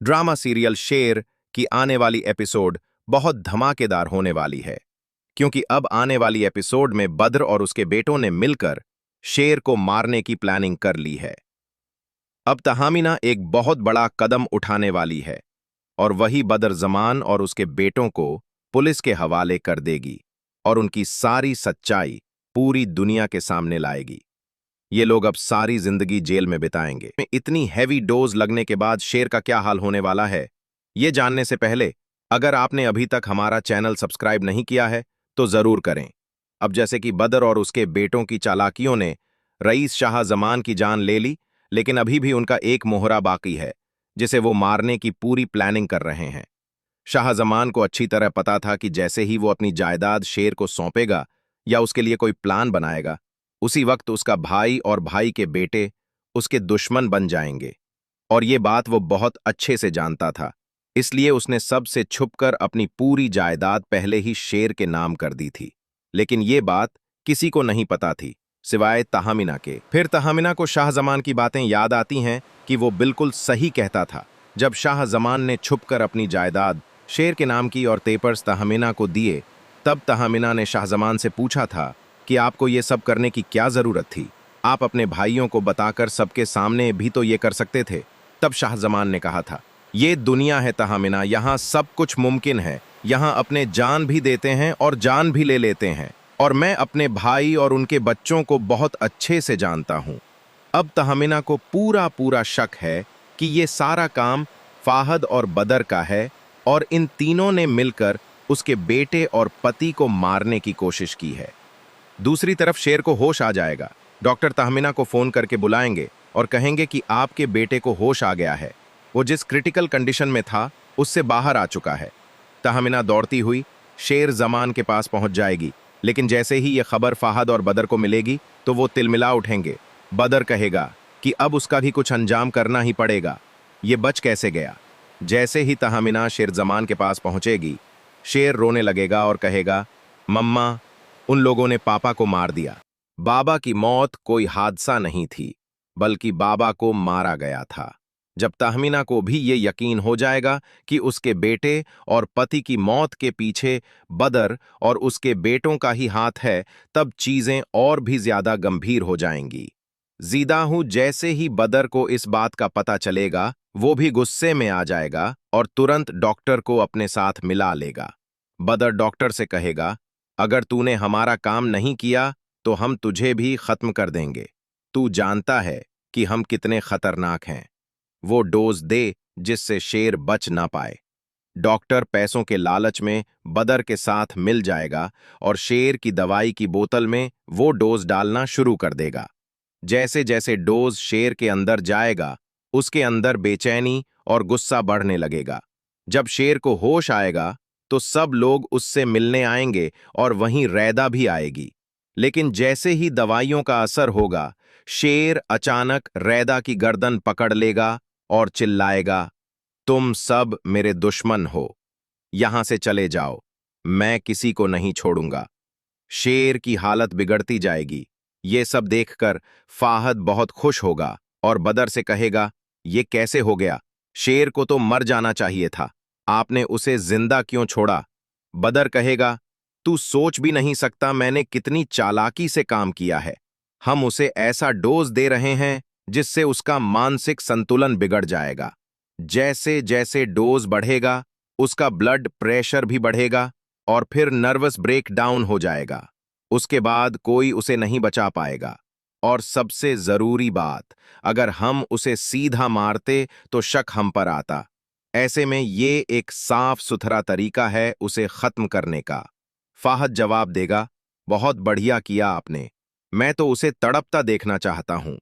Drama serial शेर की आने वाली एपिसोड बहुत धमाकेदार होने वाली है, क्योंकि अब आने वाली एपिसोड में बद्र और उसके बेटों ने मिलकर शेर को मारने की प्लानिंग कर ली है। अब तहामिना एक बहुत बड़ा कदम उठाने वाली है और वही बद्र जमान और उसके बेटों को पुलिस के हवाले कर देगी और उनकी सारी सच्चाई पूरी दुनिया के सामने लाएगी। ये लोग अब सारी जिंदगी जेल में बिताएंगे। इतनी हैवी डोज लगने के बाद शेर का क्या हाल होने वाला है, ये जानने से पहले अगर आपने अभी तक हमारा चैनल सब्सक्राइब नहीं किया है तो जरूर करें। अब जैसे कि बद्र और उसके बेटों की चालाकियों ने रईस शाह जमान की जान ले ली, लेकिन अभी भी उनका एक मोहरा बाकी है जिसे वो मारने की पूरी प्लानिंग कर रहे हैं। शाहजमान को अच्छी तरह पता था कि जैसे ही वो अपनी जायदाद शेर को सौंपेगा या उसके लिए कोई प्लान बनाएगा, उसी वक्त उसका भाई और भाई के बेटे उसके दुश्मन बन जाएंगे। और ये बात वो बहुत अच्छे से जानता था, इसलिए उसने सबसे छुपकर अपनी पूरी जायदाद पहले ही शेर के नाम कर दी थी। लेकिन ये बात किसी को नहीं पता थी सिवाय तहामिना के। फिर तहामिना को शाहजमान की बातें याद आती हैं कि वो बिल्कुल सही कहता था। जब शाहजमान ने छुपकर अपनी जायदाद शेर के नाम की और पेपर्स तहमीना को दिए, तब तहमीना ने शाहजमान से पूछा था कि आपको ये सब करने की क्या जरूरत थी? आप अपने भाइयों को बताकर सबके सामने भी तो ये कर सकते थे। तब शाहजमान ने कहा था, ये दुनिया है तहमीना, यहाँ सब कुछ मुमकिन है। यहाँ अपने जान भी देते हैं और जान भी ले लेते हैं, और मैं अपने भाई और उनके बच्चों को बहुत अच्छे से जानता हूँ। अब तहमीना को पूरा पूरा शक है कि ये सारा काम फाहद और बदर का है और इन तीनों ने मिलकर उसके बेटे और पति को मारने की कोशिश की है। दूसरी तरफ शेर को होश आ जाएगा। डॉक्टर तहमीना को फोन करके बुलाएंगे और कहेंगे कि आपके बेटे को होश आ गया है, वो जिस क्रिटिकल कंडीशन में था उससे बाहर आ चुका है। तहमीना दौड़ती हुई शेर जमान के पास पहुंच जाएगी, लेकिन जैसे ही यह खबर फाहद और बदर को मिलेगी तो वो तिलमिला उठेंगे। बदर कहेगा कि अब उसका भी कुछ अंजाम करना ही पड़ेगा, ये बच कैसे गया। जैसे ही तहमीना शेर जमान के पास पहुंचेगी, शेर रोने लगेगा और कहेगा, मम्मा, उन लोगों ने पापा को मार दिया। बाबा की मौत कोई हादसा नहीं थी, बल्कि बाबा को मारा गया था। जब तहमीना को भी ये यकीन हो जाएगा कि उसके बेटे और पति की मौत के पीछे बदर और उसके बेटों का ही हाथ है, तब चीजें और भी ज्यादा गंभीर हो जाएंगी। जीदाहू जैसे ही बदर को इस बात का पता चलेगा, वो भी गुस्से में आ जाएगा और तुरंत डॉक्टर को अपने साथ मिला लेगा। बदर डॉक्टर से कहेगा, अगर तूने हमारा काम नहीं किया तो हम तुझे भी खत्म कर देंगे। तू जानता है कि हम कितने खतरनाक हैं। वो डोज दे जिससे शेर बच ना पाए। डॉक्टर पैसों के लालच में बदर के साथ मिल जाएगा और शेर की दवाई की बोतल में वो डोज डालना शुरू कर देगा। जैसे जैसे डोज शेर के अंदर जाएगा, उसके अंदर बेचैनी और गुस्सा बढ़ने लगेगा। जब शेर को होश आएगा तो सब लोग उससे मिलने आएंगे और वहीं रैदा भी आएगी। लेकिन जैसे ही दवाइयों का असर होगा, शेर अचानक रैदा की गर्दन पकड़ लेगा और चिल्लाएगा, तुम सब मेरे दुश्मन हो, यहां से चले जाओ, मैं किसी को नहीं छोड़ूंगा। शेर की हालत बिगड़ती जाएगी। ये सब देखकर फाहद बहुत खुश होगा और बदर से कहेगा, ये कैसे हो गया? शेर को तो मर जाना चाहिए था, आपने उसे जिंदा क्यों छोड़ा? बदर कहेगा, तू सोच भी नहीं सकता मैंने कितनी चालाकी से काम किया है। हम उसे ऐसा डोज दे रहे हैं जिससे उसका मानसिक संतुलन बिगड़ जाएगा। जैसे जैसे डोज बढ़ेगा, उसका ब्लड प्रेशर भी बढ़ेगा और फिर नर्वस ब्रेकडाउन हो जाएगा। उसके बाद कोई उसे नहीं बचा पाएगा। और सबसे जरूरी बात, अगर हम उसे सीधा मारते तो शक हम पर आता। ऐसे में ये एक साफ सुथरा तरीका है उसे खत्म करने का। फाहद जवाब देगा, बहुत बढ़िया किया आपने, मैं तो उसे तड़पता देखना चाहता हूं।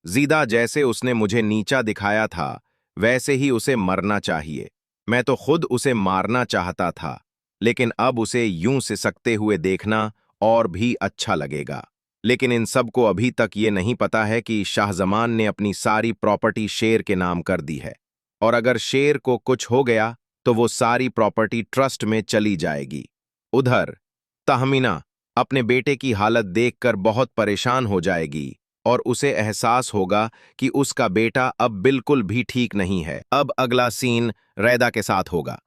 जीदा जैसे उसने मुझे नीचा दिखाया था, वैसे ही उसे मरना चाहिए। मैं तो खुद उसे मारना चाहता था, लेकिन अब उसे यूं सिसकते हुए देखना और भी अच्छा लगेगा। लेकिन इन सब को अभी तक ये नहीं पता है कि शाहजमान ने अपनी सारी प्रॉपर्टी शेर के नाम कर दी है, और अगर शेर को कुछ हो गया तो वो सारी प्रॉपर्टी ट्रस्ट में चली जाएगी। उधर तहमीना अपने बेटे की हालत देखकर बहुत परेशान हो जाएगी और उसे एहसास होगा कि उसका बेटा अब बिल्कुल भी ठीक नहीं है। अब अगला सीन रैदा के साथ होगा।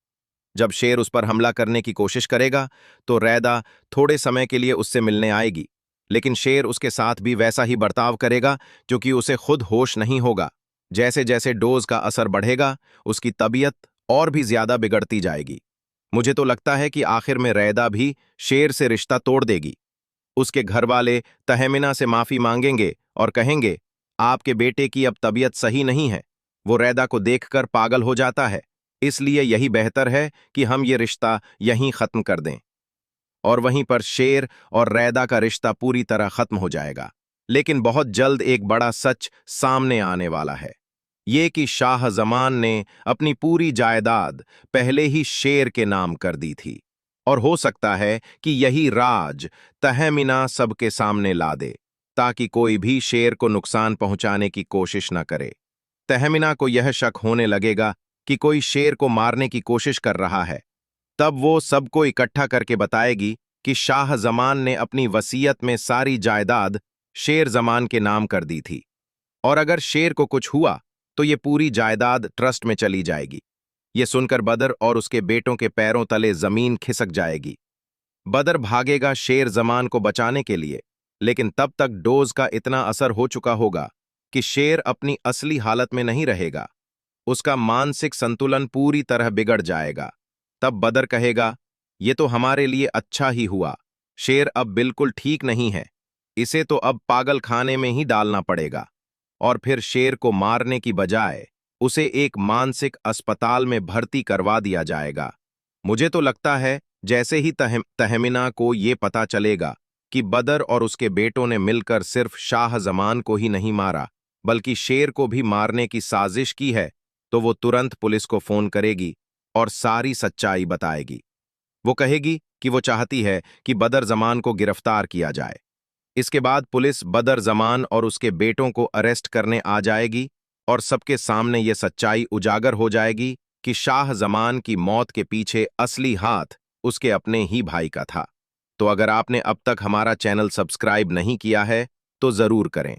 जब शेर उस पर हमला करने की कोशिश करेगा तो रैदा थोड़े समय के लिए उससे मिलने आएगी, लेकिन शेर उसके साथ भी वैसा ही बर्ताव करेगा क्योंकि उसे खुद होश नहीं होगा। जैसे जैसे डोज का असर बढ़ेगा उसकी तबीयत और भी ज्यादा बिगड़ती जाएगी। मुझे तो लगता है कि आखिर में रैदा भी शेर से रिश्ता तोड़ देगी। उसके घर वाले तहमिना से माफी मांगेंगे और कहेंगे, आपके बेटे की अब तबीयत सही नहीं है, वो रैदा को देखकर पागल हो जाता है, इसलिए यही बेहतर है कि हम ये रिश्ता यहीं खत्म कर दें। और वहीं पर शेर और रैदा का रिश्ता पूरी तरह खत्म हो जाएगा। लेकिन बहुत जल्द एक बड़ा सच सामने आने वाला है, ये कि शाह जमान ने अपनी पूरी जायदाद पहले ही शेर के नाम कर दी थी, और हो सकता है कि यही राज तहमिना सबके सामने ला दे, ताकि कोई भी शेर को नुकसान पहुंचाने की कोशिश न करे। तहमिना को यह शक होने लगेगा कि कोई शेर को मारने की कोशिश कर रहा है। तब वो सबको इकट्ठा करके बताएगी कि शाह जमान ने अपनी वसीयत में सारी जायदाद शेर जमान के नाम कर दी थी, और अगर शेर को कुछ हुआ तो ये पूरी जायदाद ट्रस्ट में चली जाएगी। ये सुनकर बदर और उसके बेटों के पैरों तले जमीन खिसक जाएगी। बदर भागेगा शेर जमान को बचाने के लिए, लेकिन तब तक डोज का इतना असर हो चुका होगा कि शेर अपनी असली हालत में नहीं रहेगा। उसका मानसिक संतुलन पूरी तरह बिगड़ जाएगा। तब बदर कहेगा, ये तो हमारे लिए अच्छा ही हुआ, शेर अब बिल्कुल ठीक नहीं है, इसे तो अब पागल खाने में ही डालना पड़ेगा। और फिर शेर को मारने की बजाय उसे एक मानसिक अस्पताल में भर्ती करवा दिया जाएगा। मुझे तो लगता है जैसे ही तहमिना को ये पता चलेगा कि बदर और उसके बेटों ने मिलकर सिर्फ शाह जमान को ही नहीं मारा बल्कि शेर को भी मारने की साजिश की है, तो वो तुरंत पुलिस को फोन करेगी और सारी सच्चाई बताएगी। वो कहेगी कि वो चाहती है कि बदर जमान को गिरफ्तार किया जाए। इसके बाद पुलिस बदर जमान और उसके बेटों को अरेस्ट करने आ जाएगी और सबके सामने ये सच्चाई उजागर हो जाएगी कि शाह जमान की मौत के पीछे असली हाथ उसके अपने ही भाई का था। तो अगर आपने अब तक हमारा चैनल सब्सक्राइब नहीं किया है तो जरूर करें।